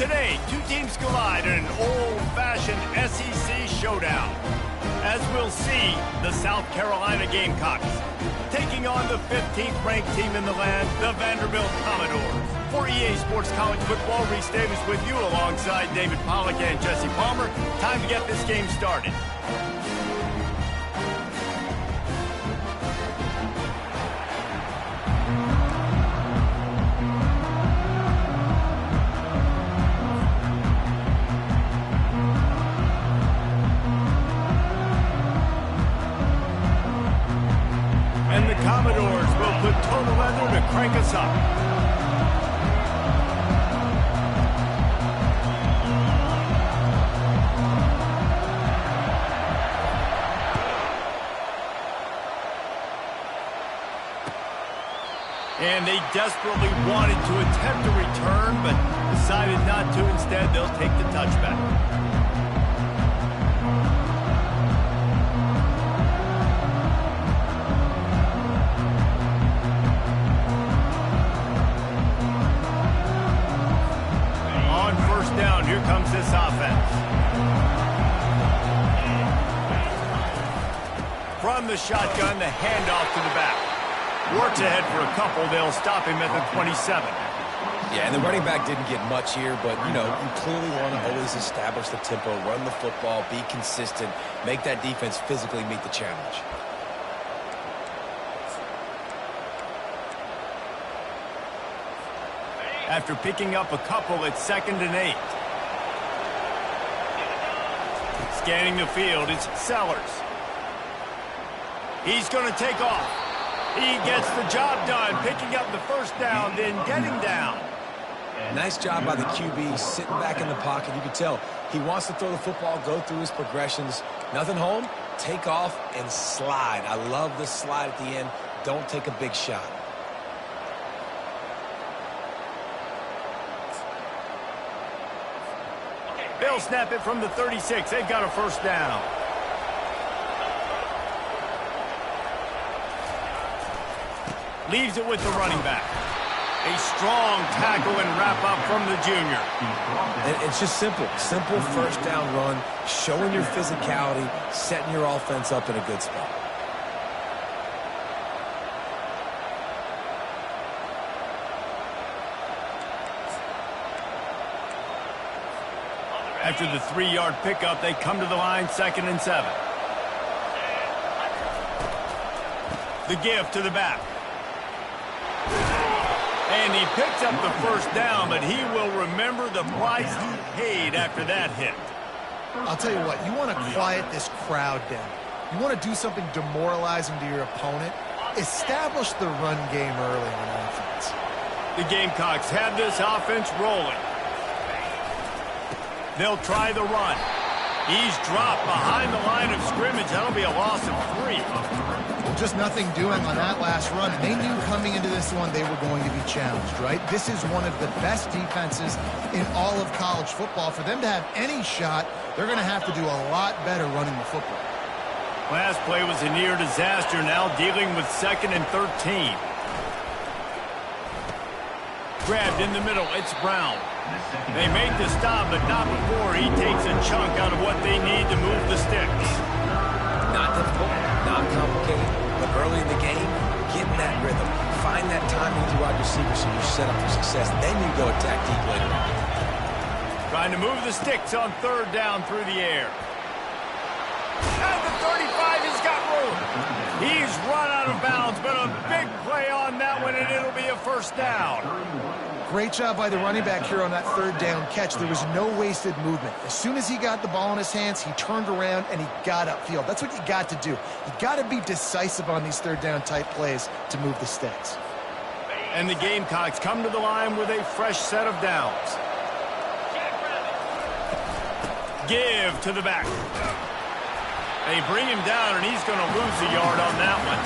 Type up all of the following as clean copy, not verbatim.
Today, two teams collide in an old-fashioned SEC showdown. As we'll see, the South Carolina Gamecocks taking on the 15th-ranked team in the land, the Vanderbilt Commodores. For EA Sports College Football, Reese Davis with you alongside David Pollack and Jesse Palmer. Time to get this game started. And the Commodores will put total leather to crank us up. And they desperately wanted to attempt a return, but decided not to. Instead, they'll take the touchback. Down, here comes this offense. From the shotgun, the handoff to the back. Works ahead for a couple. They'll stop him at the 27. Yeah, and the running back didn't get much here, but, you know, you clearly want to always establish the tempo, run the football, be consistent, make that defense physically meet the challenge. After picking up a couple, it's 2nd and 8. Scanning the field, it's Sellers. He's going to take off. He gets the job done, picking up the first down, then getting down. Nice job by the QB, sitting back in the pocket. You can tell he wants to throw the football, go through his progressions. Nothing home, take off and slide. I love the slide at the end. Don't take a big shot. They'll snap it from the 36. They've got a first down. Leaves it with the running back. A strong tackle and wrap up from the junior. And it's just simple. Simple first down run, showing your physicality, setting your offense up in a good spot. After the 3-yard pickup, they come to the line, 2nd and 7. The give to the back. And he picks up the first down, but he will remember the price he paid after that hit. I'll tell you what, you want to quiet this crowd down. You want to do something demoralizing to your opponent. Establish the run game early on offense. The Gamecocks have this offense rolling. They'll try the run. He's dropped behind the line of scrimmage. That'll be a loss of 3. Just nothing doing on that last run. And they knew coming into this one they were going to be challenged, right? This is one of the best defenses in all of college football. For them to have any shot, they're going to have to do a lot better running the football. Last play was a near disaster. Now dealing with 2nd and 13. Grabbed in the middle. It's Brown. They make the stop, but not before he takes a chunk out of what they need to move the sticks. Not difficult, not complicated, but early in the game, get in that rhythm. Find that timing with your wide receiver so you're set up for success. Then you go attack deep later on. Trying to move the sticks on 3rd down through the air. At the 35, he's got room. He's run out of bounds, but a big play on that one, and it'll be a first down. Great job by the running back here on that 3rd down catch. There was no wasted movement. As soon as he got the ball in his hands, he turned around and he got upfield. That's what you got to do. You got to be decisive on these 3rd down type plays to move the sticks. And the Gamecocks come to the line with a fresh set of downs. Give to the back. They bring him down, and he's going to lose a yard on that one.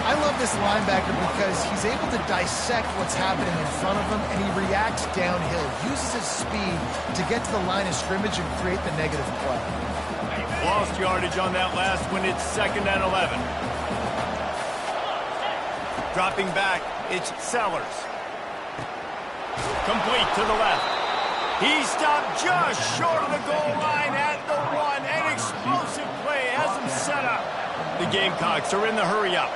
I love this linebacker because he's able to dissect what's happening in front of him, and he reacts downhill, uses his speed to get to the line of scrimmage and create the negative play. Lost yardage on that last one. It's 2nd and 11. Dropping back, it's Sellers. Complete to the left. He stopped just short of the goal line at the 1. An explosive play has him set up. The Gamecocks are in the hurry-up.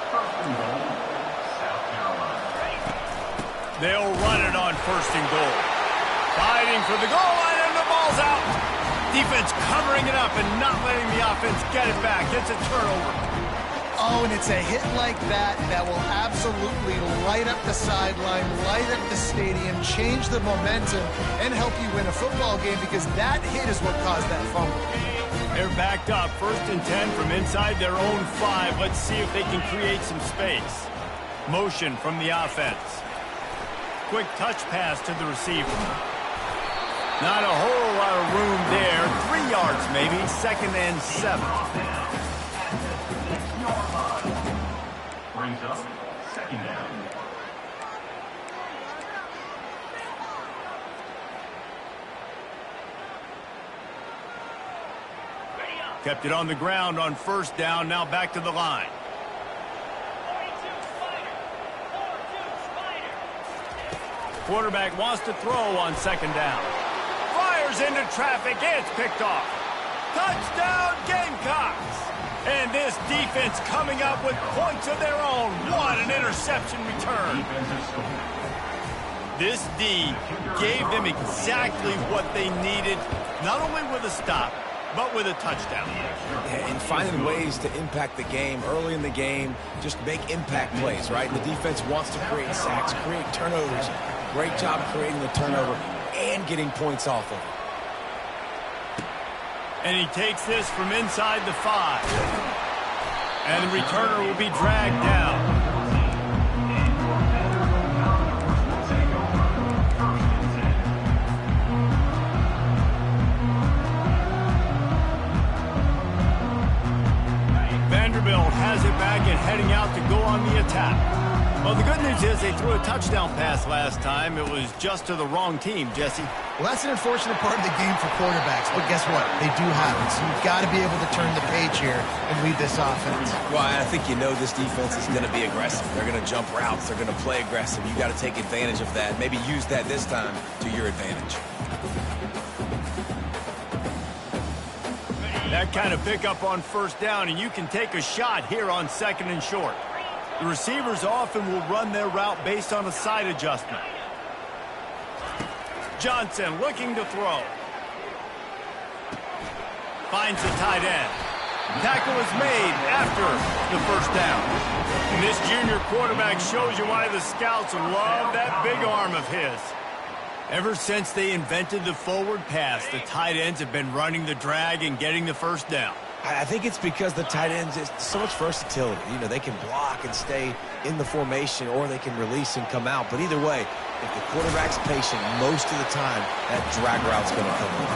They'll run it on 1st and goal. Fighting for the goal line, and the ball's out. Defense covering it up and not letting the offense get it back. It's a turnover. Oh, and it's a hit like that that will absolutely light up the sideline, light up the stadium, change the momentum, and help you win a football game, because that hit is what caused that fumble. They're backed up. 1st and 10 from inside their own 5. Let's see if they can create some space. Motion from the offense. Quick touch pass to the receiver. Not a whole lot of room there. 3 yards maybe. 2nd and 7. Brings up 2nd down. Kept it on the ground on 1st down. Now back to the line. Quarterback wants to throw on 2nd down. Fires into traffic. It's picked off. Touchdown, Gamecocks! And this defense coming up with points of their own. What an interception return. This D gave them exactly what they needed, not only with a stop, but with a touchdown. Yeah, and finding ways to impact the game early in the game, just make impact plays, right? The defense wants to create sacks, create turnovers. Great job creating the turnover and getting points off of it. And he takes this from inside the 5. And the returner will be dragged down. Vanderbilt has it back and heading out to go on the attack. Well, the good news is they threw a touchdown pass last time. It was just to the wrong team, Jesse. Well, that's an unfortunate part of the game for quarterbacks, but guess what? They do have it, so you've got to be able to turn the page here and lead this offense. Well, I think you know this defense is going to be aggressive. They're going to jump routes. They're going to play aggressive. You've got to take advantage of that. Maybe use that this time to your advantage. That kind of pickup on 1st down, and you can take a shot here on 2nd and short. The receivers often will run their route based on a side adjustment. Johnson looking to throw. Finds the tight end. Tackle is made after the 1st down. And this junior quarterback shows you why the scouts love that big arm of his. Ever since they invented the forward pass, the tight ends have been running the drag and getting the 1st down. I think it's because the tight ends, it's so much versatility. You know, they can block and stay in the formation, or they can release and come out. But either way, if the quarterback's patient most of the time, that drag route's going to come in.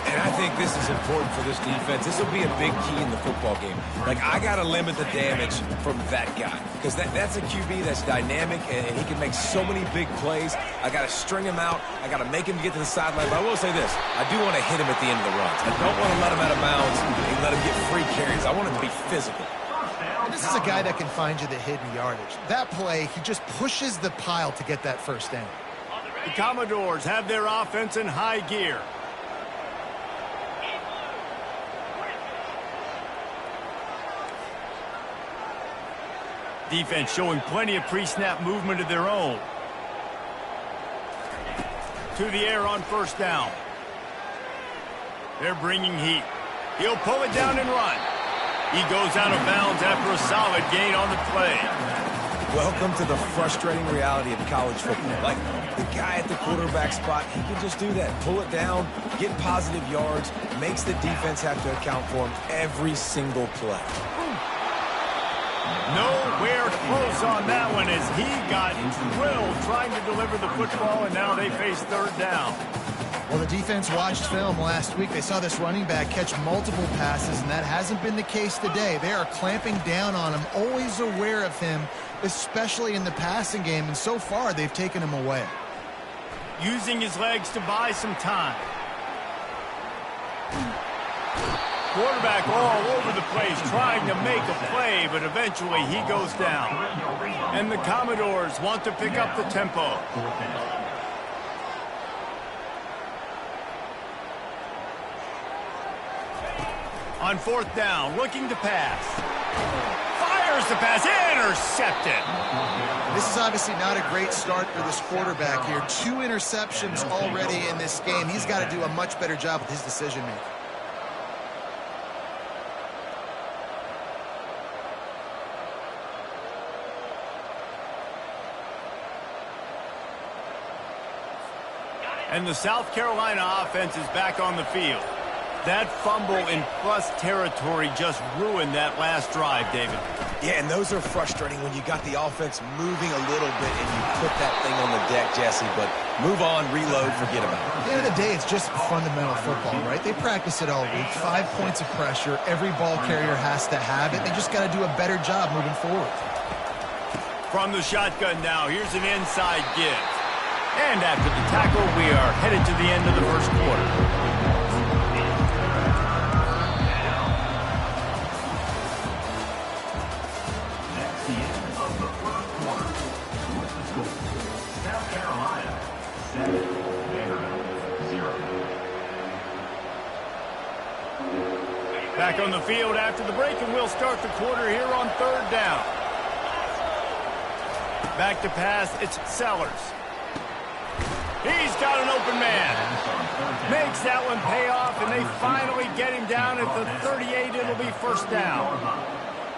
And I think this is important for this defense. This will be a big key in the football game. Like, I got to limit the damage from that guy, because that's a QB that's dynamic, and he can make so many big plays. I got to string him out. I got to make him get to the sideline. But I will say this. I do want to hit him at the end of the runs. I don't want to let him out of bounds and let him get free carries. I want him to be physical. This is a guy that can find you the hidden yardage. That play, he just pushes the pile to get that 1st down. The Commodores have their offense in high gear. Defense showing plenty of pre-snap movement of their own. To the air on 1st down. They're bringing heat. He'll pull it down and run. He goes out of bounds after a solid gain on the play. Welcome to the frustrating reality of college football. Like, the guy at the quarterback spot, he can just do that. Pull it down, get positive yards, makes the defense have to account for him every single play. Nowhere close on that one as he got drilled trying to deliver the football, and now they face 3rd down. Well, the defense watched film last week. They saw this running back catch multiple passes, and that hasn't been the case today. They are clamping down on him, always aware of him, especially in the passing game, and so far they've taken him away. Using his legs to buy some time. Quarterback all over the place trying to make a play, but eventually he goes down. And the Commodores want to pick up the tempo. On fourth down, looking to pass. Fires the pass, intercepted. This is obviously not a great start for this quarterback here. 2 interceptions already in this game. He's got to do a much better job with his decision-making. And the South Carolina offense is back on the field. That fumble in plus territory just ruined that last drive, David. Yeah, and those are frustrating when you got the offense moving a little bit and you put that thing on the deck, Jesse. But move on, reload, forget about it. At the end of the day, it's just fundamental football, right? They practice it all week. 5 points of pressure. Every ball carrier has to have it. They just got to do a better job moving forward. From the shotgun now, here's an inside give. And after the tackle, we are headed to the end of the first quarter. That's the end of the first quarter. With the score, South Carolina 7, Vanderbilt 0. Back on the field after the break, and we'll start the quarter here on third down. Back to pass, it's Sellers. He's got an open man. Makes that one pay off, and they finally get him down at the 38. It'll be first down.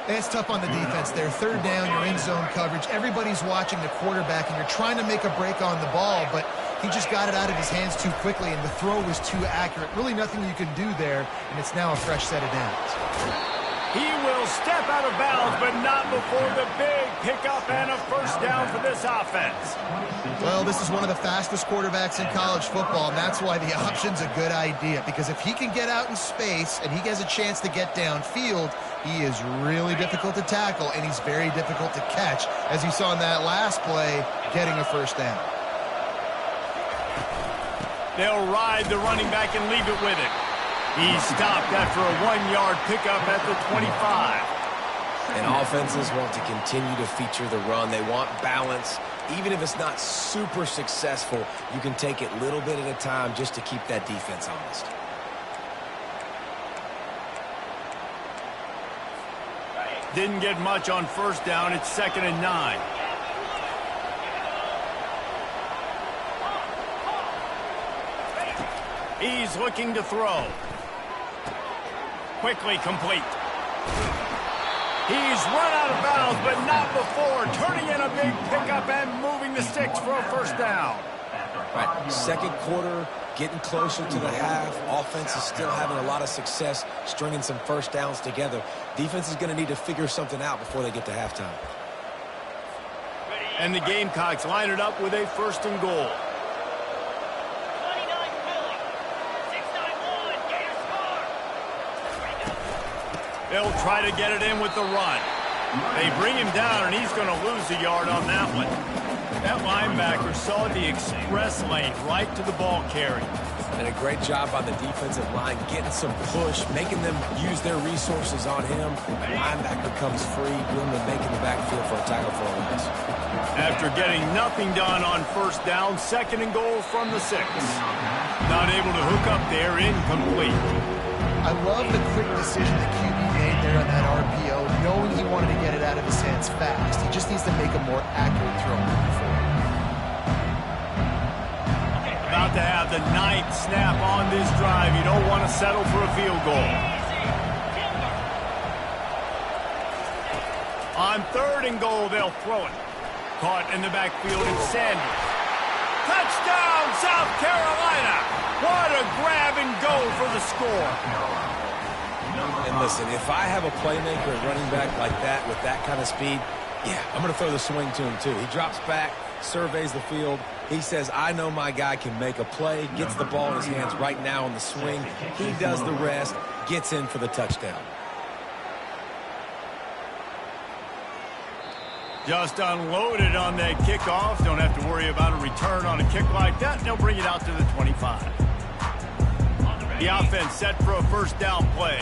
It's tough on the defense there. Third down, you're in zone coverage. Everybody's watching the quarterback, and you're trying to make a break on the ball, but he just got it out of his hands too quickly, and the throw was too accurate. Really nothing you can do there, and it's now a fresh set of downs. He will step out of bounds, but not before the big pickup and a first down for this offense. Well, this is one of the fastest quarterbacks in college football, and that's why the option's a good idea, because if he can get out in space and he has a chance to get downfield, he is really difficult to tackle, and he's very difficult to catch, as you saw in that last play, getting a first down. They'll ride the running back and leave it with it. He's stopped after a 1-yard pickup at the 25. And offenses want to continue to feature the run. They want balance. Even if it's not super successful, you can take it little bit at a time just to keep that defense honest. Didn't get much on first down. It's 2nd and 9. He's looking to throw. Quickly complete. He's run out of bounds, but not before turning in a big pickup and moving the sticks for a first down. Right, second quarter, getting closer to the half. Offense is still having a lot of success stringing some first downs together. Defense is going to need to figure something out before they get to halftime. And the Gamecocks line it up with a 1st and goal. They'll try to get it in with the run. They bring him down, and he's going to lose a yard on that one. That linebacker saw the express lane right to the ball carrier. And a great job by the defensive line, getting some push, making them use their resources on him. The linebacker comes free, doing the making the backfield for a tackle for a loss. After getting nothing done on first down, 2nd and goal from the 6. Not able to hook up there, incomplete. I love the quick decision that QB made there on that RPO, knowing he wanted to get it out of his hands fast. He just needs to make a more accurate throw moving forward. About to have the 9th snap on this drive. You don't want to settle for a field goal. On 3rd and goal, they'll throw it. Caught in the backfield, it's Sanders. Touchdown, South Carolina! What a grab and go for the score. And listen, if I have a playmaker at running back like that with that kind of speed, yeah, I'm going to throw the swing to him too. He drops back, surveys the field. He says, I know my guy can make a play, gets the ball in his hands right now on the swing. He does the rest, gets in for the touchdown. Just unloaded on that kickoff. Don't have to worry about a return on a kick like that. They'll bring it out to the 25. The offense set for a first down play.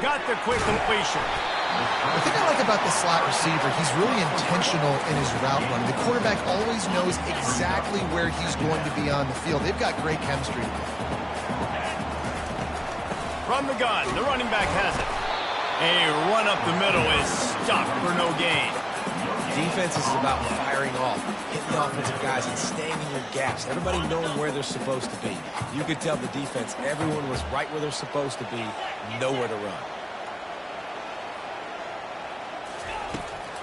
Got the quick completion. The thing I like about the slot receiver, he's really intentional in his route running. The quarterback always knows exactly where he's going to be on the field. They've got great chemistry. From the gun, the running back has it. A run up the middle is stopped for no gain. Defense is about firing off, hitting the offensive guys, and staying in your gaps. Everybody knowing where they're supposed to be. You could tell the defense, everyone was right where they're supposed to be, nowhere to run.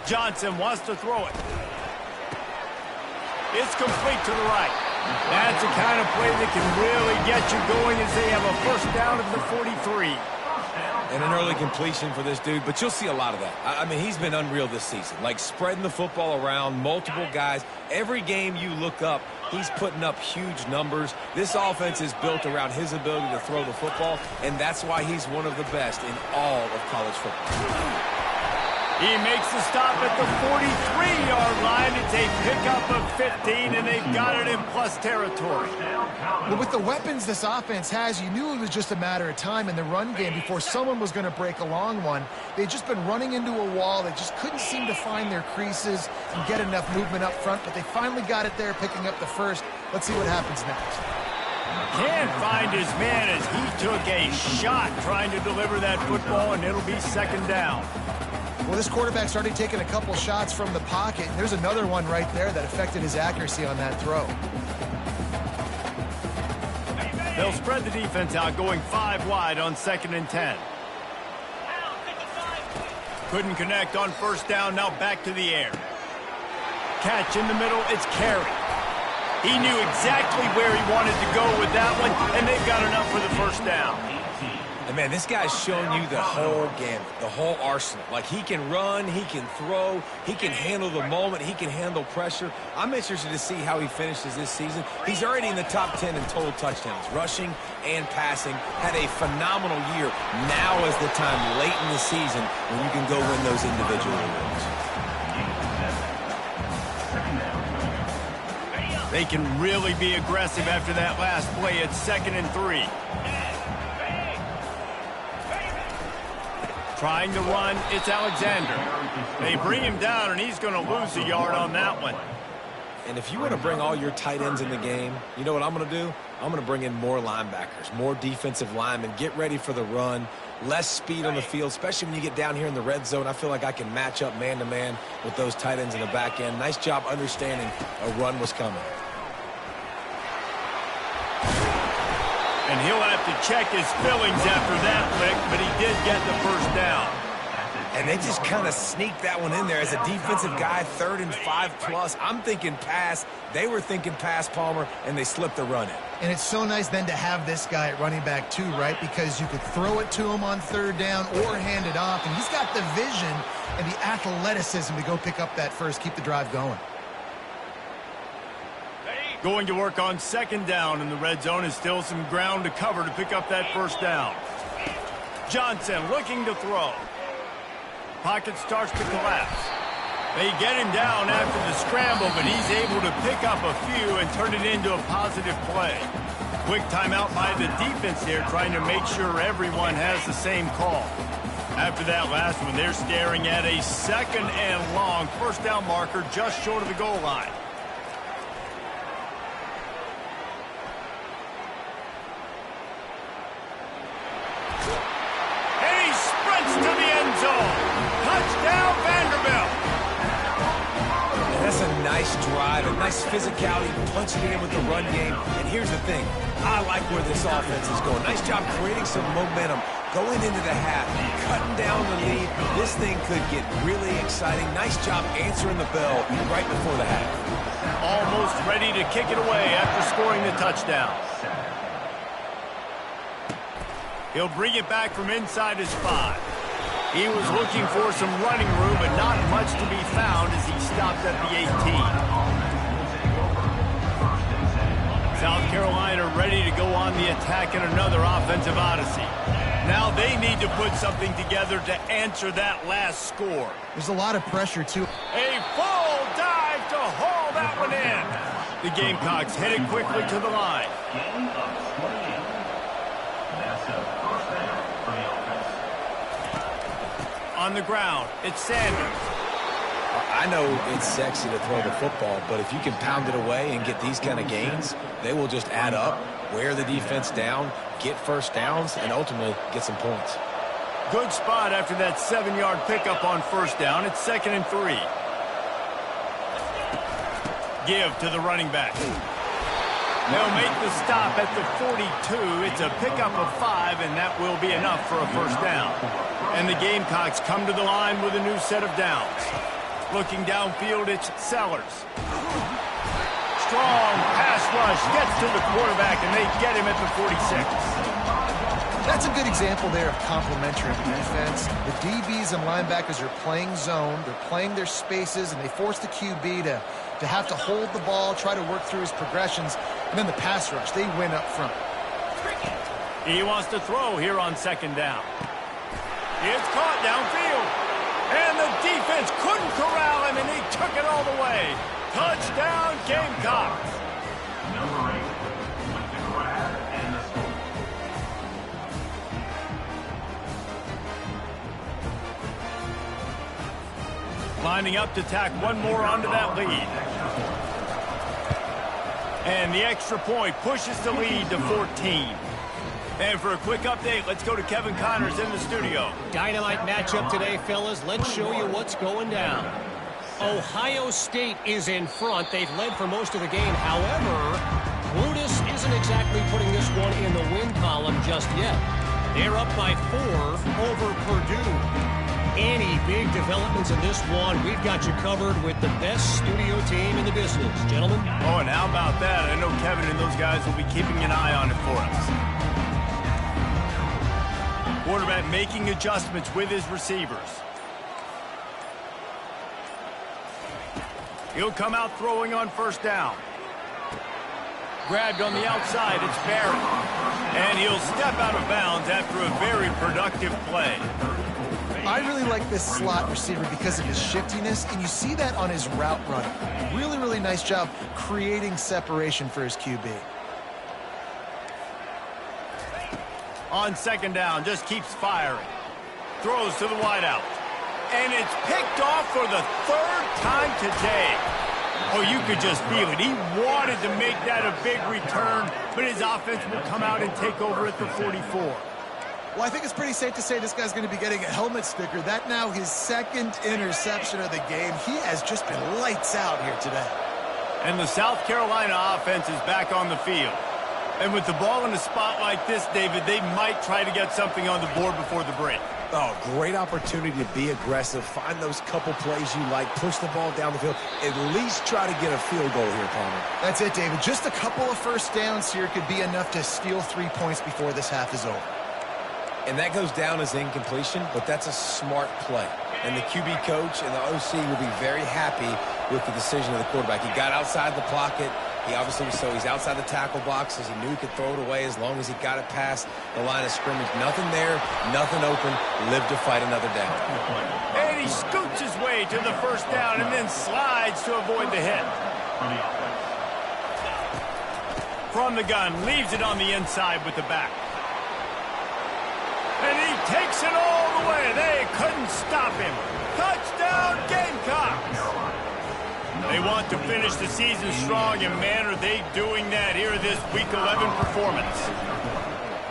Johnson wants to throw it. It's complete to the right. That's the kind of play that can really get you going as they have a first down of the 43. And an early completion for this dude, but you'll see a lot of that. I mean, he's been unreal this season. Like spreading the football around, multiple guys. Every game you look up, he's putting up huge numbers. This offense is built around his ability to throw the football, and that's why he's one of the best in all of college football. He makes the stop at the 43-yard line. It's a pickup of 15, and they've got it in plus territory. Well, with the weapons this offense has, you knew it was just a matter of time in the run game before someone was going to break a long one. They'd just been running into a wall. They just couldn't seem to find their creases and get enough movement up front, but they finally got it there, picking up the first. Let's see what happens next. Can't find his man as he took a shot trying to deliver that football, and it'll be second down. Well, this quarterback's already taken a couple shots from the pocket, and there's another one right there that affected his accuracy on that throw. They'll spread the defense out, going 5 wide on 2nd and 10. Couldn't connect on first down, now back to the air. Catch in the middle, it's Carey. He knew exactly where he wanted to go with that one, and they've got enough for the first down. And man, this guy's showing you the whole gamut, the whole arsenal. Like, he can run, he can throw, he can handle the moment, he can handle pressure. I'm interested to see how he finishes this season. He's already in the top 10 in total touchdowns, rushing and passing. Had a phenomenal year. Now is the time late in the season when you can go win those individual awards. They can really be aggressive after that last play at 2nd and 3. Trying to run, it's Alexander. They bring him down, and he's going to lose a yard on that one. And if you want to bring all your tight ends in the game, you know what I'm going to do? I'm going to bring in more linebackers, more defensive linemen, get ready for the run, less speed on the field, especially when you get down here in the red zone. I feel like I can match up man-to-man with those tight ends in the back end. Nice job understanding a run was coming. And he'll have to check his fillings after that lick, but he did get the first down. And they just kind of sneaked that one in there as a defensive guy, 3rd and 5+. I'm thinking pass. They were thinking pass, Palmer, and they slipped the run in. And it's so nice then to have this guy at running back too, right? Because you could throw it to him on 3rd down or hand it off. And he's got the vision and the athleticism to go pick up that first, keep the drive going. Going to work on 2nd down in the red zone is still some ground to cover to pick up that first down. Johnson looking to throw. Pocket starts to collapse. They get him down after the scramble, but he's able to pick up a few and turn it into a positive play. Quick timeout by the defense here, trying to make sure everyone has the same call. After that last one, they're staring at a 2nd and long first down marker just short of the goal line. To the end zone. Touchdown, Vanderbilt. And that's a nice drive, a nice physicality, punching it in with the run game. And here's the thing. I like where this offense is going. Nice job creating some momentum, going into the half, cutting down the lead. This thing could get really exciting. Nice job answering the bell right before the half. Almost ready to kick it away after scoring the touchdown. He'll bring it back from inside his 5. He was looking for some running room, but not much to be found as he stopped at the 18. South Carolina ready to go on the attack in another offensive odyssey. Now they need to put something together to answer that last score. There's a lot of pressure, too. A full dive to haul that one in. The Gamecocks headed quickly to the line. On the ground, it's Sanders. I know it's sexy to throw the football, but if you can pound it away and get these kind of gains, they will just add up, wear the defense down, get first downs, and ultimately get some points. Good spot after that 7-yard pickup on first down. It's 2nd and 3. Give to the running back. They'll make the stop at the 42. It's a pickup of 5, and that will be enough for a first down. And the Gamecocks come to the line with a new set of downs. Looking downfield, it's Sellers. Strong pass rush gets to the quarterback, and they get him at the 46. That's a good example there of complementary defense. The DBs and linebackers are playing zone. They're playing their spaces, and they force the QB to have to hold the ball, try to work through his progressions, and then the pass rush, they win up front. He wants to throw here on 2nd down. It's caught downfield. And the defense couldn't corral him, and he took it all the way. Touchdown, Gamecocks. Number 8 with the grab and the score. Lining up to tack one more onto that lead. And the extra point pushes the lead to 14. And for a quick update, let's go to Kevin Connors in the studio. Dynamite matchup today, fellas. Let's show you what's going down. Ohio State is in front. They've led for most of the game. However, Brutus isn't exactly putting this one in the win column just yet. They're up by 4 over Purdue. Any big developments in this one, we've got you covered with the best studio team in the business. Gentlemen? Oh, and how about that? I know Kevin and those guys will be keeping an eye on it for us. Quarterback making adjustments with his receivers. He'll come out throwing on first down. Grabbed on the outside, it's Barrett. And he'll step out of bounds after a very productive play. I really like this slot receiver because of his shiftiness, and you see that on his route running. Really, really nice job creating separation for his QB. On 2nd down, just keeps firing. Throws to the wideout. And it's picked off for the 3rd time today. Oh, you could just feel it. He wanted to make that a big return, but his offense will come out and take over at the 44. Well, I think it's pretty safe to say this guy's going to be getting a helmet sticker. That now his 2nd interception of the game. He has just been lights out here today. And the South Carolina offense is back on the field. And with the ball in a spot like this, David, they might try to get something on the board before the break. Oh, great opportunity to be aggressive. Find those couple plays you like. Push the ball down the field. At least try to get a field goal here, Palmer. That's it, David. Just a couple of first downs here could be enough to steal 3 points before this half is over. And that goes down as incompletion, but that's a smart play. And the QB coach and the OC will be very happy with the decision of the quarterback. He got outside the pocket. He obviously was so he's outside the tackle boxes. He knew he could throw it away as long as he got it past the line of scrimmage. Nothing there, nothing open. Live to fight another down. And he scoots his way to the first down and then slides to avoid the hit. From the gun, leaves it on the inside with the back. And he takes it all the way. They couldn't stop him. Touchdown, Gamecocks! They want to finish the season strong, and man, are they doing that here in this Week 11 performance.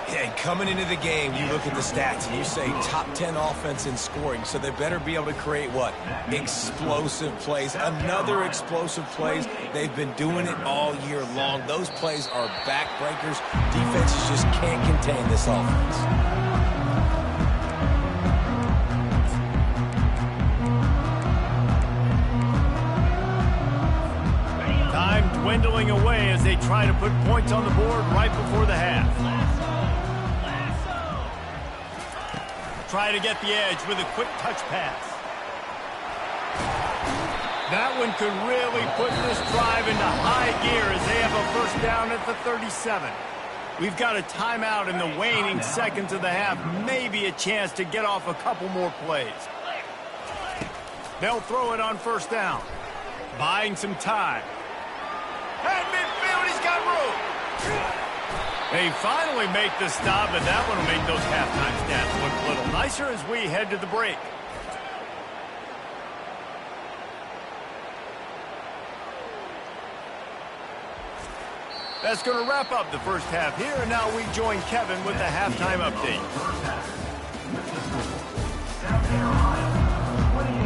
Yeah, and coming into the game, you look at the stats, and you say top 10 offense in scoring, so they better be able to create what? Explosive plays. Another explosive plays. They've been doing it all year long. Those plays are backbreakers. Defenses just can't contain this offense. Dwindling away as they try to put points on the board right before the half. Try to get the edge with a quick touch pass. That one could really put this drive into high gear as they have a first down at the 37. We've got a timeout in the waning seconds of the half. Maybe a chance to get off a couple more plays. They'll throw it on first down. Buying some time. At midfield, he's got room. They finally make the stop, but that one will make those halftime stats look a little nicer as we head to the break. That's going to wrap up the first half here, and now we join Kevin with the halftime update.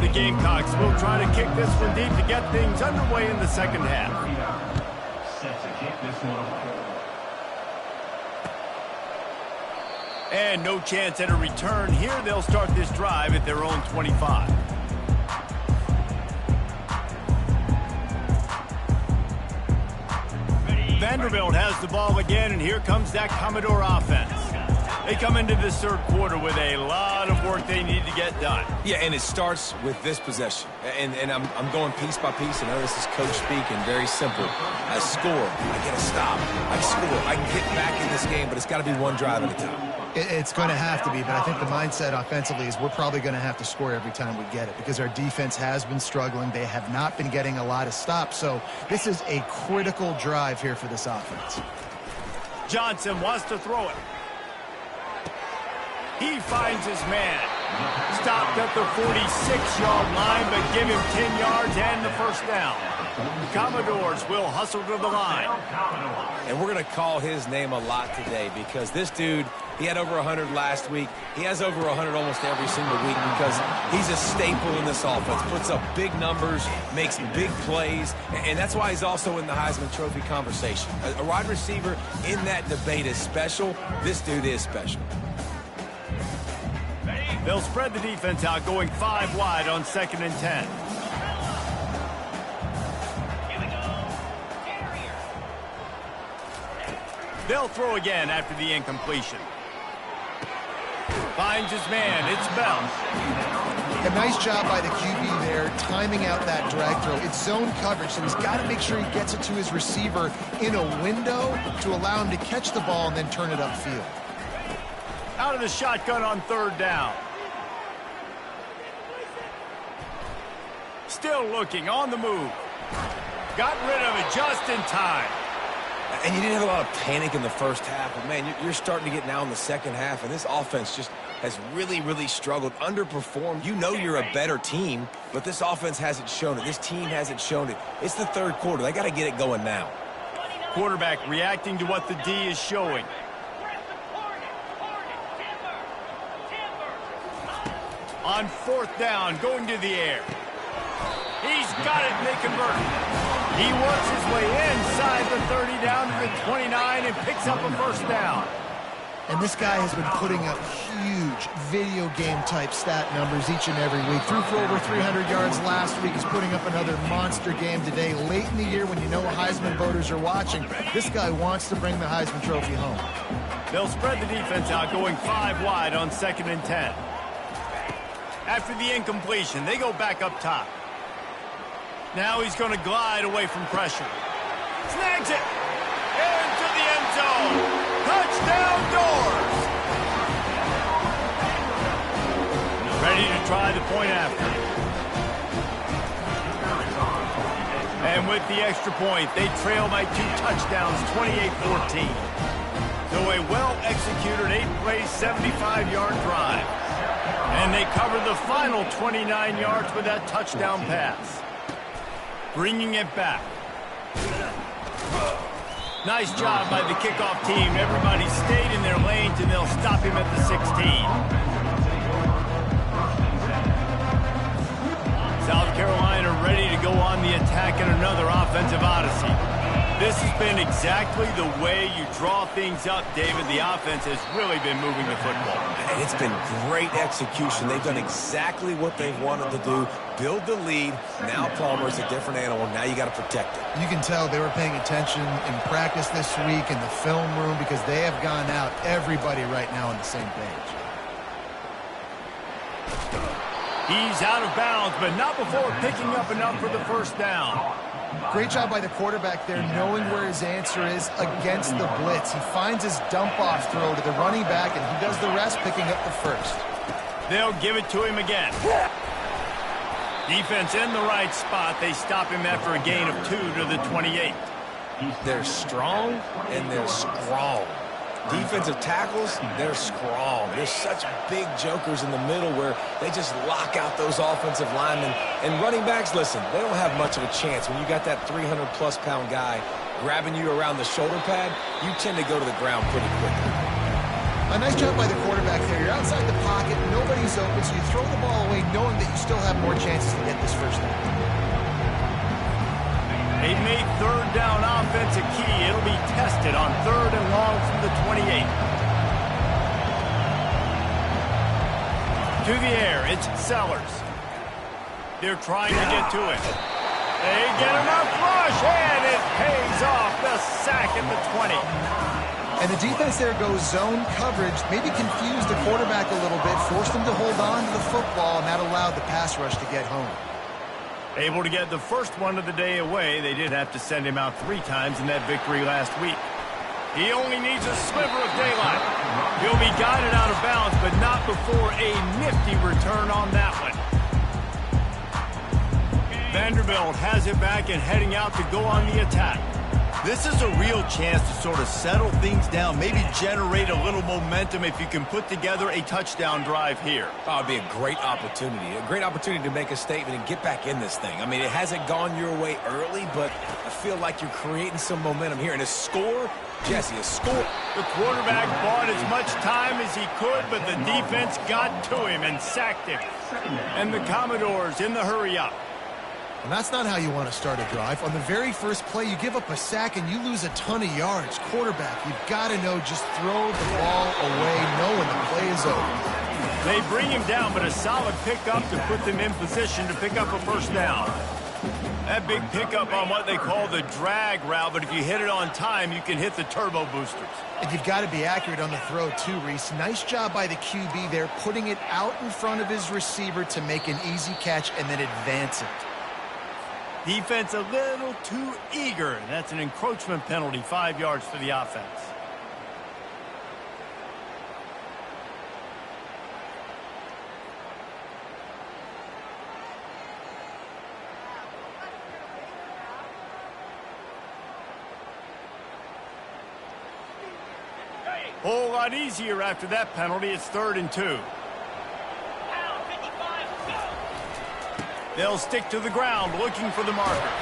The Gamecocks will try to kick this one deep to get things underway in the second half. Set to kick this one away. And no chance at a return here. They'll start this drive at their own 25. Vanderbilt has the ball again, and here comes that Commodore offense. They come into this third quarter with a lot of work they need to get done. Yeah, and it starts with this possession. And I'm going piece by piece. I know this is coach speak and very simple. I score. I get a stop. I score. I can get back in this game, but it's got to be one drive at a time. It's going to have to be, but I think the mindset offensively is we're probably going to have to score every time we get it because our defense has been struggling. They have not been getting a lot of stops, so this is a critical drive here for this offense. Johnson wants to throw it. He finds his man. Stopped at the 46-yard line, but give him 10 yards and the first down. The Commodores will hustle to the line. And we're going to call his name a lot today because this dude, he had over 100 last week. He has over 100 almost every single week because he's a staple in this offense. Puts up big numbers, makes big plays, and that's why he's also in the Heisman Trophy conversation. A wide receiver in that debate is special. This dude is special. They'll spread the defense out, going 5 wide on 2nd and 10. They'll throw again after the incompletion. Finds his man. It's Bell. A nice job by the QB there, timing out that drag throw. It's zone coverage, so he's got to make sure he gets it to his receiver in a window to allow him to catch the ball and then turn it upfield. Out of the shotgun on 3rd down. Still looking, on the move. Got rid of it just in time. And you didn't have a lot of panic in the first half, but, man, you're starting to get now in the second half, and this offense just has really, really struggled, underperformed. You know you're a better team, but this offense hasn't shown it. This team hasn't shown it. It's the third quarter. They got to get it going now. Quarterback reacting to what the D is showing. On 4th down, going to the air. He's got it, and they convert. He works his way inside the 30 down to the 29 and picks up a first down. And this guy has been putting up huge video game type stat numbers each and every week. Threw for over 300 yards last week. He's putting up another monster game today. Late in the year when you know Heisman voters are watching, this guy wants to bring the Heisman Trophy home. They'll spread the defense out, going 5 wide on 2nd and 10. After the incompletion, they go back up top. Now he's going to glide away from pressure. Snags it. Into the end zone. Touchdown Doors. Ready to try the point after. And with the extra point, they trail by 2 touchdowns, 28-14. So a well-executed 8-play, 75-yard drive. And they cover the final 29 yards with that touchdown pass. Bringing it back. Nice job by the kickoff team. Everybody stayed in their lanes, and they'll stop him at the 16. South Carolina ready to go on the attack in another offensive odyssey. This has been exactly the way you draw things up, David. The offense has really been moving the football. And it's been great execution. They've done exactly what they've wanted to do. Build the lead. Now Palmer's a different animal. Now you got to protect it. You can tell they were paying attention in practice this week in the film room because they have gone out, everybody right now on the same page. He's out of bounds, but not before picking up enough for the first down. Great job by the quarterback there, knowing where his answer is against the blitz. He finds his dump-off throw to the running back, and he does the rest, picking up the first. They'll give it to him again. Defense in the right spot. They stop him after a gain of 2 to the 28. They're strong, and they're strong. Defensive tackles, they're strong. There's such big jokers in the middle where they just lock out those offensive linemen. And running backs, listen, they don't have much of a chance when you got that 300-plus pound guy grabbing you around the shoulder pad, you tend to go to the ground pretty quickly. A nice job by the quarterback there. You're outside the pocket, nobody's open, so you throw the ball away knowing that you still have more chances to get this first down. They've made third down offense a key. It'll be tested on 3rd and long from the 28. To the air, it's Sellers. They're trying to get to it. They get enough rush, and it pays off. The sack at the 20. And the defense there goes zone coverage, maybe confused the quarterback a little bit, forced him to hold on to the football, and that allowed the pass rush to get home. Able to get the first one of the day away. They did have to send him out 3 times in that victory last week. He only needs a sliver of daylight. He'll be guided out of bounds, but not before a nifty return on that one. Vanderbilt has it back and heading out to go on the attack. This is a real chance to sort of settle things down, maybe generate a little momentum if you can put together a touchdown drive here. Oh, it'd be a great opportunity to make a statement and get back in this thing. I mean, it hasn't gone your way early, but I feel like you're creating some momentum here. And a score, Jesse, a score. The quarterback bought as much time as he could, but the defense got to him and sacked him. And the Commodores in the hurry-up. And that's not how you want to start a drive. On the very first play, you give up a sack and you lose a ton of yards. Quarterback, you've got to know, just throw the ball away knowing the play is over. They bring him down, but a solid pickup to put them in position to pick up a first down. That big pickup on what they call the drag route, but if you hit it on time, you can hit the turbo boosters. And you've got to be accurate on the throw too, Reese. Nice job by the QB there, putting it out in front of his receiver to make an easy catch and then advance it. Defense a little too eager. That's an encroachment penalty, 5 yards for the offense. Whole lot easier after that penalty. It's 3rd and 2. They'll stick to the ground looking for the marker.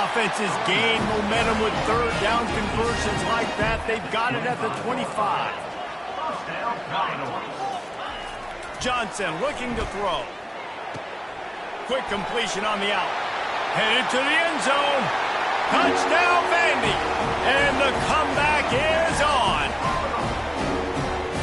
Offenses gain momentum with 3rd down conversions like that. They've got it at the 25. Johnson looking to throw. Quick completion on the out. Headed to the end zone. Touchdown, Vandy. And the comeback is on.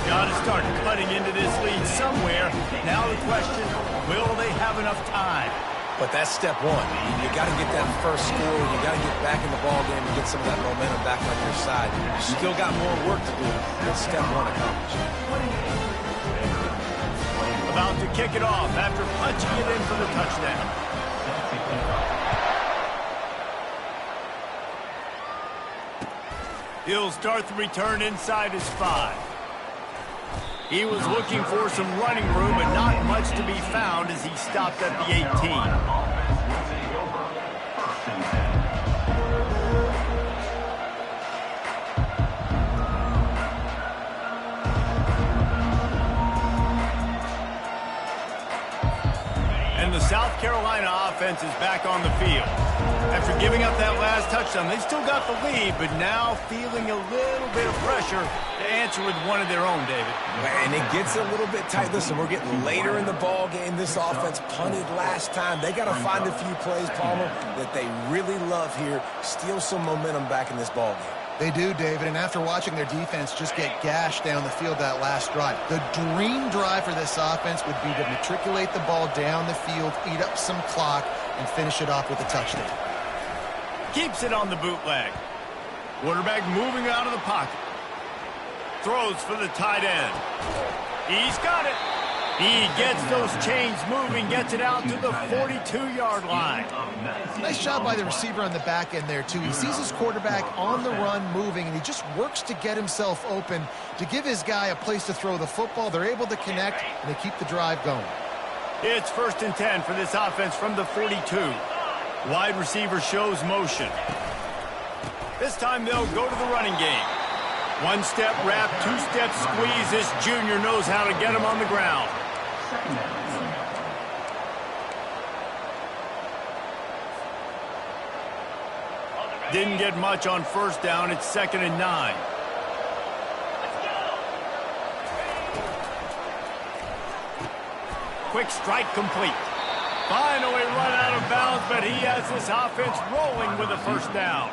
Got to start cutting into this lead somewhere. Now the question, will they have enough time? But that's step one. You got to get that first score. You got to get back in the ball game and get some of that momentum back on your side. You still got more work to do. That's step one accomplished. About to kick it off after punching it in for the touchdown. He'll start the return inside his 5. He was looking for some running room, but not much to be found as he stopped at the 18. And the South Carolina offense is back on the field. After giving up that last touchdown, they've still got the lead, but now feeling a little bit of pressure to answer with one of their own, David. And it gets a little bit tight. Listen, we're getting later in the ball game. This offense punted last time. They got to find a few plays, Palmer, that they really love here. Steal some momentum back in this ball game. They do, David, and after watching their defense just get gashed down the field that last drive, the dream drive for this offense would be to matriculate the ball down the field, eat up some clock, and finish it off with a touchdown. Keeps it on the bootleg. Quarterback moving out of the pocket. Throws for the tight end. He's got it. He gets those chains moving, gets it out to the 42-yard line. Nice job by the receiver on the back end there, too. He sees his quarterback on the run moving, and he just works to get himself open to give his guy a place to throw the football. They're able to connect, and they keep the drive going. It's 1st and 10 for this offense from the 42. Wide receiver shows motion. This time they'll go to the running game. 1-step wrap, 2-step squeeze. This junior knows how to get him on the ground. Didn't get much on first down. It's 2nd and 9. Quick strike complete. Finally run out of bounds, but he has this offense rolling with a first down.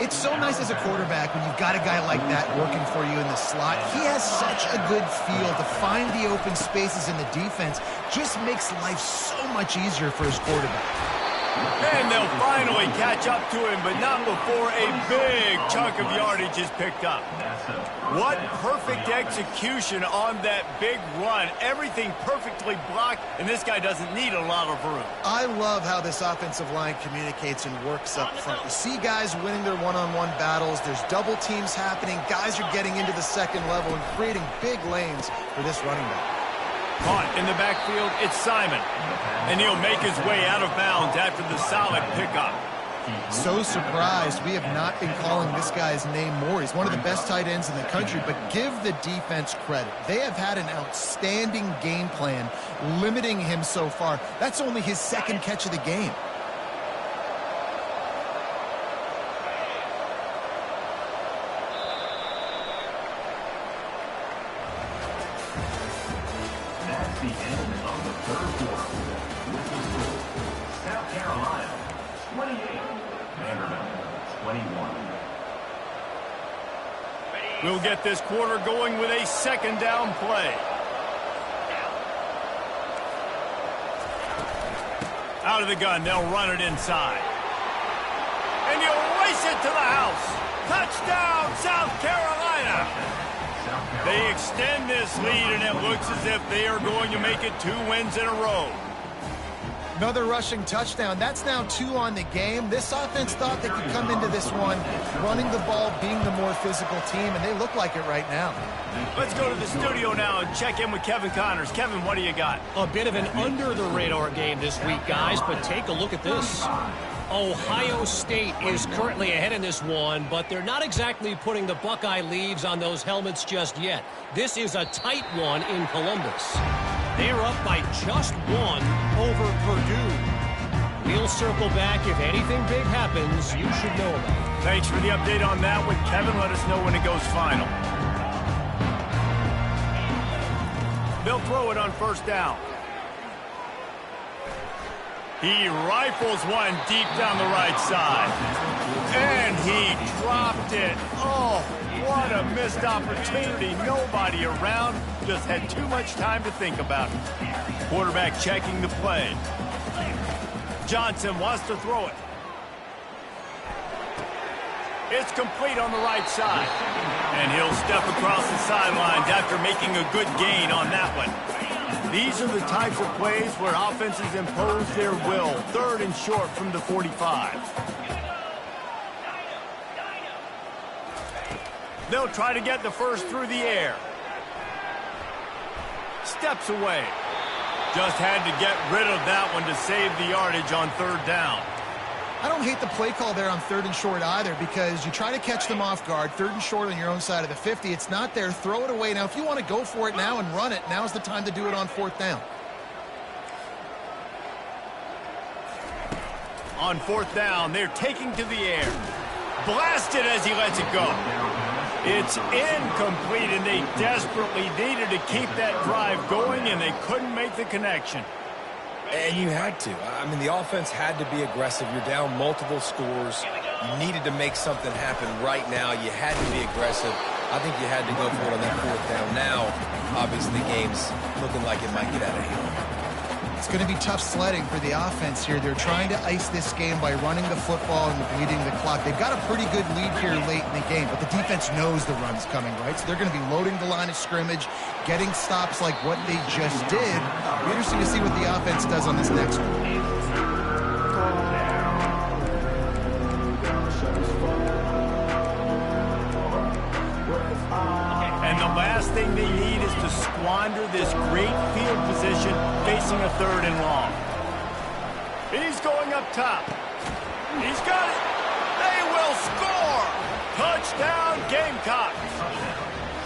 It's so nice as a quarterback when you've got a guy like that working for you in the slot. He has such a good feel to find the open spaces in the defense. Just makes life so much easier for his quarterback. And they'll finally catch up to him, but not before a big chunk of yardage is picked up. What perfect execution on that big run. Everything perfectly blocked, and this guy doesn't need a lot of room. I love how this offensive line communicates and works up front. You see guys winning their one-on-one battles. There's double teams happening. Guys are getting into the second level and creating big lanes for this running back. Caught in the backfield, it's Simon. And he'll make his way out of bounds after the solid pickup. So surprised we have not been calling this guy's name more. He's one of the best tight ends in the country, but give the defense credit. They have had an outstanding game plan limiting him so far. That's only his 2nd catch of the game. That's the end of the 3rd quarter. With the score, South Carolina 28, Vanderbilt 21. We'll get this quarter going with a 2nd down play. Out of the gun, they'll run it inside. And you'll race it to the house. Touchdown, South Carolina! They extend this lead, and it looks as if they are going to make it 2 wins in a row. Another rushing touchdown. That's now 2 on the game. This offense thought they could come into this one running the ball, being the more physical team, and they look like it right now. Let's go to the studio now and check in with Kevin Connors. Kevin, what do you got? A bit of an under-the-radar game this week, guys, but take a look at this. Ohio State is currently ahead in this one, but they're not exactly putting the Buckeye leaves on those helmets just yet. This is a tight one in Columbus. They're up by just 1 over Purdue. We'll circle back if anything big happens you should know about. Thanks for the update on that with Kevin. Let us know when it goes final. They'll throw it on first down. He rifles one deep down the right side. And he dropped it. Oh, what a missed opportunity. Nobody around. Just had too much time to think about it. Quarterback checking the play. Johnson wants to throw it. It's complete on the right side. And he'll step across the sidelines after making a good gain on that one. These are the types of plays where offenses impose their will. 3rd and short from the 45. They'll try to get the first through the air. Steps away. Just had to get rid of that one to save the yardage on 3rd down. I don't hate the play call there on 3rd and short either, because you try to catch them off guard. 3rd and short on your own side of the 50. It's not there. Throw it away. Now, if you want to go for it now and run it, now's the time to do it on 4th down. On 4th down, they're taking to the air. Blasted as he lets it go. It's incomplete, and they desperately needed to keep that drive going, and they couldn't make the connection. And you had to. I mean, the offense had to be aggressive. You're down multiple scores. You needed to make something happen right now. You had to be aggressive. I think you had to go for it on that 4th down. Now, obviously, the game's looking like it might get out of hand. It's going to be tough sledding for the offense here. They're trying to ice this game by running the football and bleeding the clock. They've got a pretty good lead here late in the game, but the defense knows the run's coming, right? So they're going to be loading the line of scrimmage, getting stops like what they just did. It'll be interesting to see what the offense does on this next one. And the last thing they need is to squander this great field position facing a 3rd and long. He's going up top. He's got it. They will score. Touchdown, Gamecocks.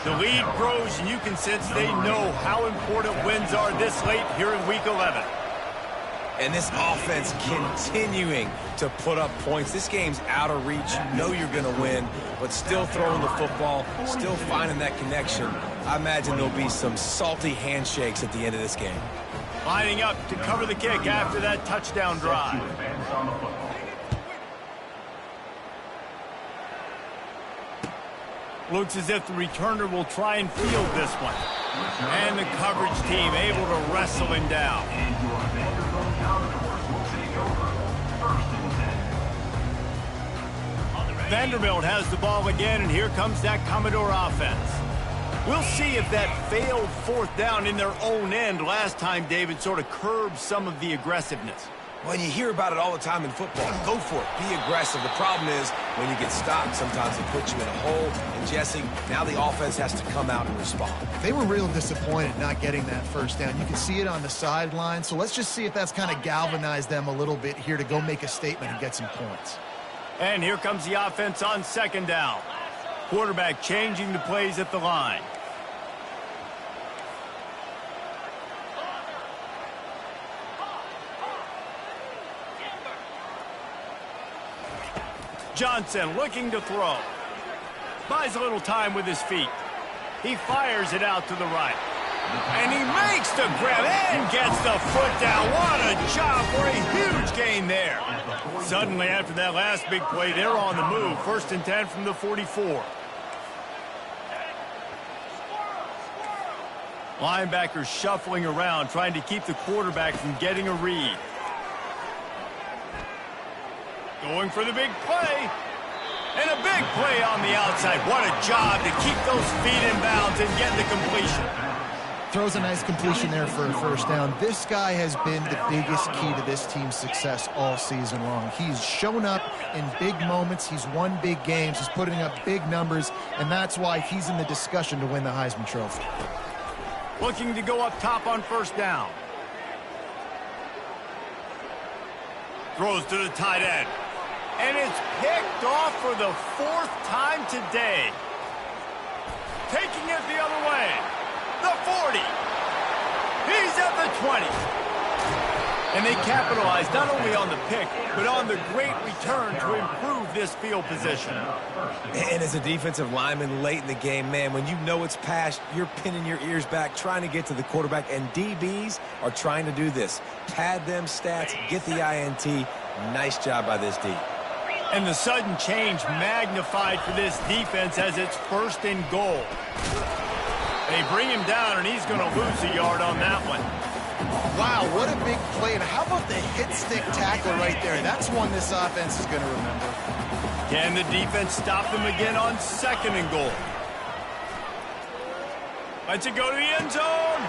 The lead grows, and you can sense they know how important wins are this late here in Week 11. And this offense continuing to put up points. This game's out of reach. You know you're going to win, but still throwing the football, still finding that connection. I imagine there'll be some salty handshakes at the end of this game. Lining up to cover the kick after that touchdown drive. Looks as if the returner will try and field this one. And the coverage team able to wrestle him down. Vanderbilt has the ball again, and here comes that Commodore offense. We'll see if that failed fourth down in their own end last time, David, sort of curbed some of the aggressiveness. When you hear about it all the time in football, go for it. Be aggressive. The problem is when you get stopped, sometimes it puts you in a hole. And, Jesse, now the offense has to come out and respond. They were real disappointed not getting that first down. You can see it on the sideline. So let's just see if that's kind of galvanized them a little bit here to go make a statement and get some points. And here comes the offense on second down. Quarterback changing the plays at the line. Johnson looking to throw. Buys a little time with his feet. He fires it out to the right. And he makes the grab and gets the foot down. What a job for a huge gain there. Suddenly, after that last big play, they're on the move. 1st and 10 from the 44. Linebackers shuffling around, trying to keep the quarterback from getting a read. Going for the big play. And a big play on the outside. What a job to keep those feet in bounds and get the completion. Throws a nice completion there for a first down. This guy has been the biggest key to this team's success all season long. He's shown up in big moments. He's won big games. He's putting up big numbers, and that's why he's in the discussion to win the Heisman Trophy. Looking to go up top on first down. Throws to the tight end. And it's picked off for the 4th time today. Taking it the other way. The 40. He's at the 20. And they capitalized not only on the pick, but on the great return to improve this field position. And as a defensive lineman late in the game, man, when you know it's passed, you're pinning your ears back, trying to get to the quarterback, and DBs are trying to do this. Pad them stats, get the INT. Nice job by this D. And the sudden change magnified for this defense as it's 1st and goal. They bring him down, and he's going to lose a yard on that one. Wow, what a big play. And how about the hit-stick tackle right there? That's one this offense is going to remember. Can the defense stop them again on 2nd and goal? Lets it go to the end zone.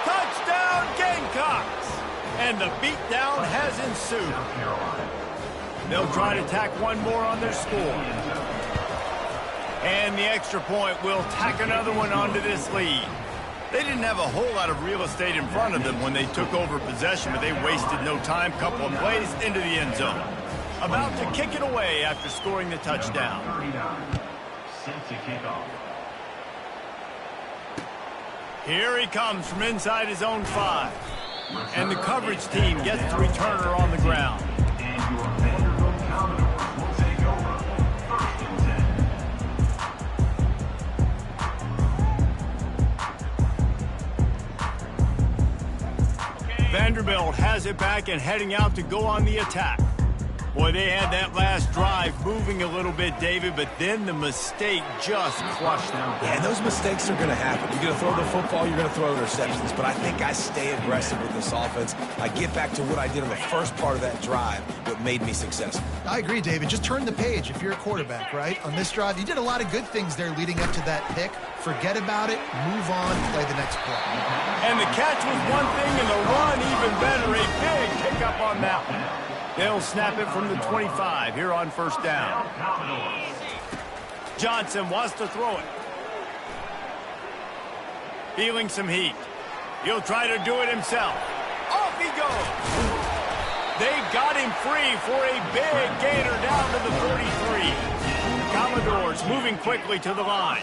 Touchdown, Gamecocks. And the beatdown has ensued. They'll try to tack one more on their score. And the extra point will tack another one onto this lead. They didn't have a whole lot of real estate in front of them when they took over possession, but they wasted no time. Couple of plays into the end zone. About to kick it away after scoring the touchdown. Here he comes from inside his own 5. And the coverage team gets the returner on the ground. Vanderbilt has it back and heading out to go on the attack. Boy, they had that last drive moving a little bit, David, but then the mistake just crushed them. Yeah, and those mistakes are going to happen. You're going to throw the football, you're going to throw interceptions. But I think I stay aggressive with this offense. I get back to what I did on the first part of that drive, what made me successful. I agree, David. Just turn the page if you're a quarterback, right? On this drive, you did a lot of good things there leading up to that pick. Forget about it, move on, play the next play. And the catch was one thing, and the run even better. A big pickup on that one. They'll snap it from the 25 here on first down. Johnson wants to throw it. Feeling some heat. He'll try to do it himself. Off he goes. They got him free for a big gainer down to the 43. Commodores moving quickly to the line.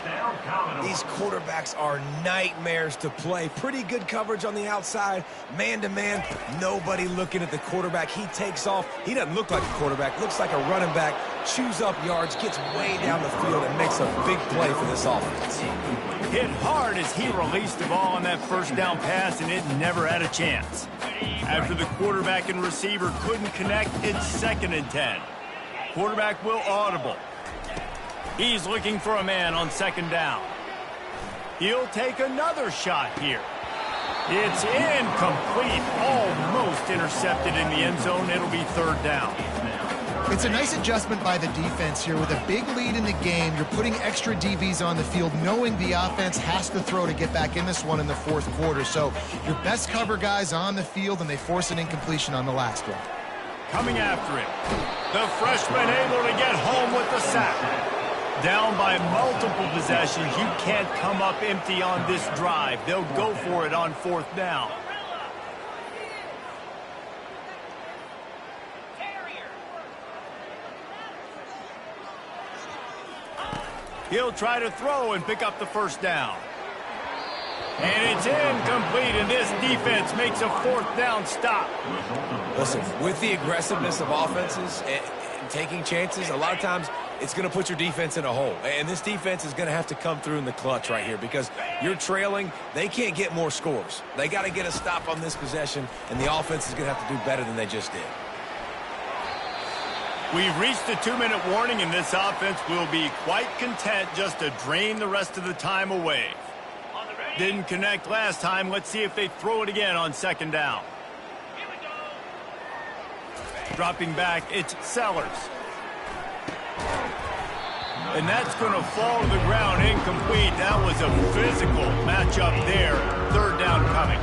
These quarterbacks are nightmares to play. Pretty good coverage on the outside. Man-to-man, nobody looking at the quarterback. He takes off. He doesn't look like a quarterback. Looks like a running back. Chews up yards, gets way down the field, and makes a big play for this offense. Hit hard as he released the ball on that first down pass, and it never had a chance. After the quarterback and receiver couldn't connect, it's 2nd and 10. Quarterback will audible. He's looking for a man on 2nd down. He'll take another shot here. It's incomplete, almost intercepted in the end zone. It'll be 3rd down. It's a nice adjustment by the defense here. With a big lead in the game, you're putting extra DBs on the field, knowing the offense has to throw to get back in this one in the 4th quarter. So your best cover guys on the field, and they force an incompletion on the last one. Coming after him. The freshman able to get home with the sack. Down by multiple possessions. You can't come up empty on this drive. They'll go for it on 4th down. He'll try to throw and pick up the 1st down. And it's incomplete, and this defense makes a 4th down stop. Listen, with the aggressiveness of offenses and taking chances, a lot of times it's going to put your defense in a hole. And this defense is going to have to come through in the clutch right here because you're trailing. They can't get more scores. They got to get a stop on this possession, and the offense is going to have to do better than they just did. We've reached the 2-minute warning, and this offense will be quite content just to drain the rest of the time away. Didn't connect last time. Let's see if they throw it again on 2nd down. Dropping back, it's Sellers. And that's going to fall to the ground incomplete. That was a physical matchup there. 3rd down coming.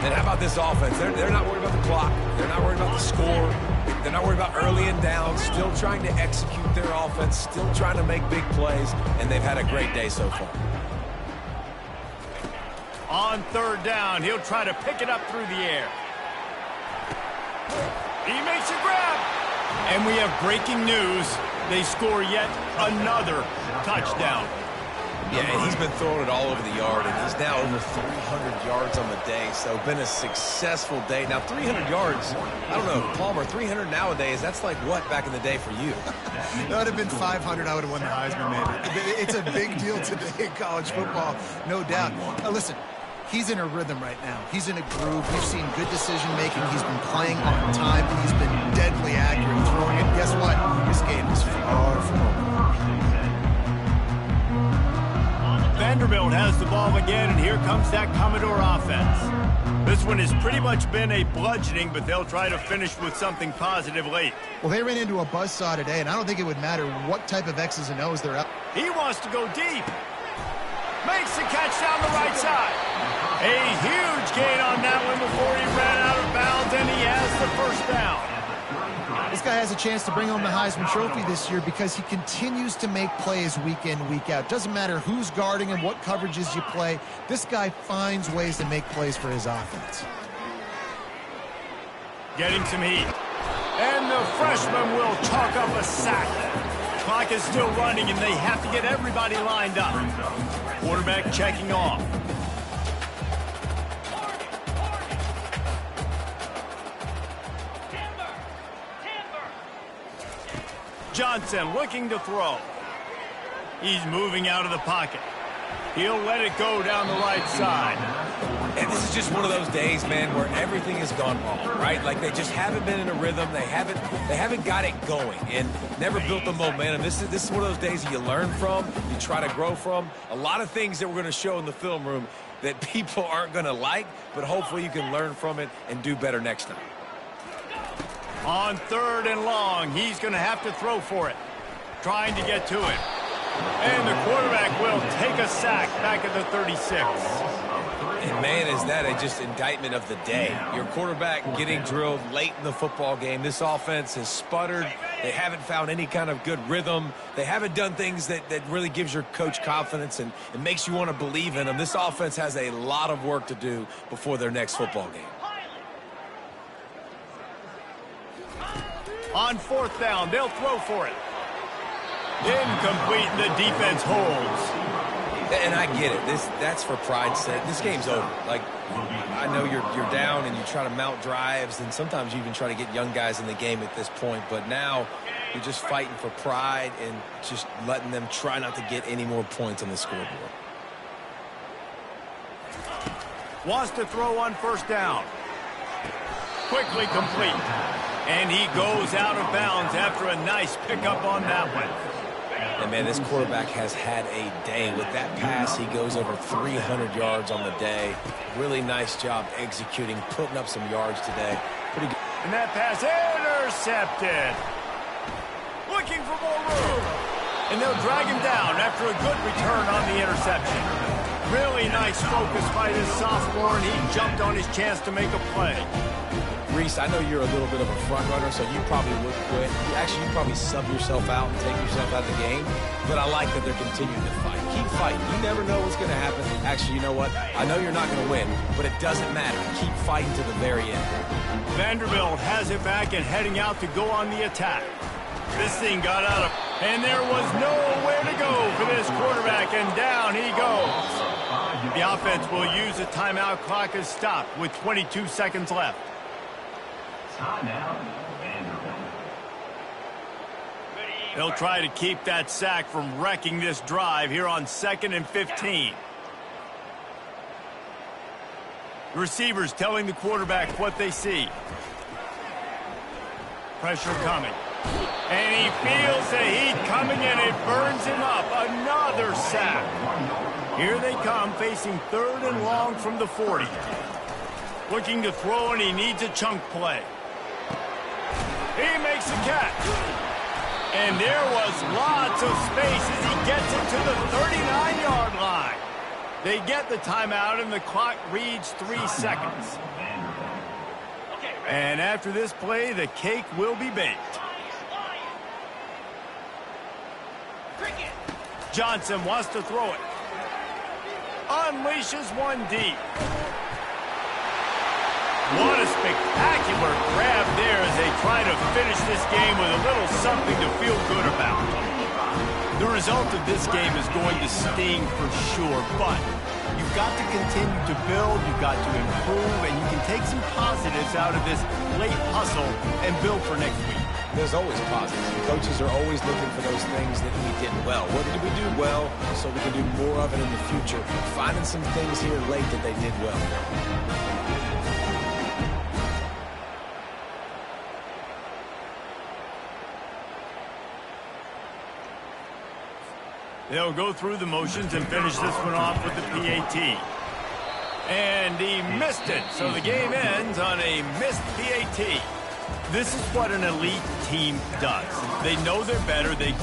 And how about this offense? They're not worried about the clock. They're not worried about the score. They're not worried about early and down. Still trying to execute their offense. Still trying to make big plays. And they've had a great day so far. On 3rd down, he'll try to pick it up through the air. He makes a grab. And we have breaking news. They score yet another touchdown. Yeah, and he's been throwing it all over the yard, and he's now over 300 yards on the day, so been a successful day. Now, 300 yards, I don't know, Palmer, 300 nowadays, that's like what back in the day for you? That would have been 500. I would have won the Heisman, maybe. It's a big deal today in college football, no doubt. Now, listen, he's in a rhythm right now. He's in a groove. We've seen good decision-making. He's been playing on time. He's been deadly accurate throwing it. Guess what? This game is far from over. Vanderbilt has the ball again, and here comes that Commodore offense. This one has pretty much been a bludgeoning, but they'll try to finish with something positive late. Well, they ran into a buzzsaw today, and I don't think it would matter what type of X's and O's they're up. He wants to go deep. Makes the catch down the right side. A huge gain on that one before he ran out of bounds, and he has the 1st down. This guy has a chance to bring home the Heisman Trophy this year because he continues to make plays week in, week out. Doesn't matter who's guarding him, what coverages you play. This guy finds ways to make plays for his offense. Getting some heat. And the freshman will chalk up a sack. Clock is still running, and they have to get everybody lined up. Quarterback checking off. Johnson looking to throw. He's moving out of the pocket. He'll let it go down the right side. And this is just one of those days, man, where everything has gone wrong, right? Like they just haven't been in a rhythm. They haven't got it going and never built the momentum. This is one of those days you learn from, you try to grow from. A lot of things that we're going to show in the film room that people aren't going to like, but hopefully you can learn from it and do better next time. On 3rd and long, he's going to have to throw for it. Trying to get to it. And the quarterback will take a sack back at the 36. And, man, is that just indictment of the day. Your quarterback getting drilled late in the football game. This offense has sputtered. They haven't found any kind of good rhythm. They haven't done things that really gives your coach confidence and makes you want to believe in them. This offense has a lot of work to do before their next football game. On 4th down, they'll throw for it. Incomplete. The defense holds. And I get it. That's for pride's sake. This game's over. Like, I know you're down and you try to mount drives, and sometimes you even try to get young guys in the game at this point. But now you're just fighting for pride and just letting them try not to get any more points on the scoreboard. Wants to throw on first down. Quickly complete. And he goes out of bounds after a nice pickup on that one. And, man, this quarterback has had a day. With that pass, he goes over 300 yards on the day. Really nice job executing, putting up some yards today. Pretty good. And that pass intercepted. Looking for more room. And they'll drag him down after a good return on the interception. Really nice focus by this sophomore, and he jumped on his chance to make a play. Reese, I know you're a little bit of a front runner, so you probably would quit. Actually, you probably sub yourself out and take yourself out of the game. But I like that they're continuing to fight. Keep fighting. You never know what's going to happen. Actually, you know what? I know you're not going to win, but it doesn't matter. Keep fighting to the very end. Vanderbilt has it back and heading out to go on the attack. This thing got out of... And there was nowhere to go for this quarterback, and down he goes. The offense will use the timeout clock as stopped with 22 seconds left. Timeout, Vanderbilt. They'll try to keep that sack from wrecking this drive here on 2nd and 15. The receivers telling the quarterback what they see. Pressure coming. And he feels the heat coming, and it burns him up. Another sack. Here they come, facing 3rd and long from the 40. Looking to throw, and he needs a chunk play. He makes a catch. And there was lots of space as he gets it to the 39-yard line. They get the timeout, and the clock reads 3 seconds. And after this play, the cake will be baked. Johnson wants to throw it. Unleashes one deep. What a spectacular grab there as they try to finish this game with a little something to feel good about. The result of this game is going to sting for sure, but you've got to continue to build, you've got to improve, and you can take some positives out of this late hustle and build for next week. There's always positives. Coaches are always looking for those things that we did well. What did we do well so we can do more of it in the future? Finding some things here late that they did well. They'll go through the motions and finish this one off with the PAT. And he missed it, so the game ends on a missed PAT. This is what an elite team does. They know they're better. They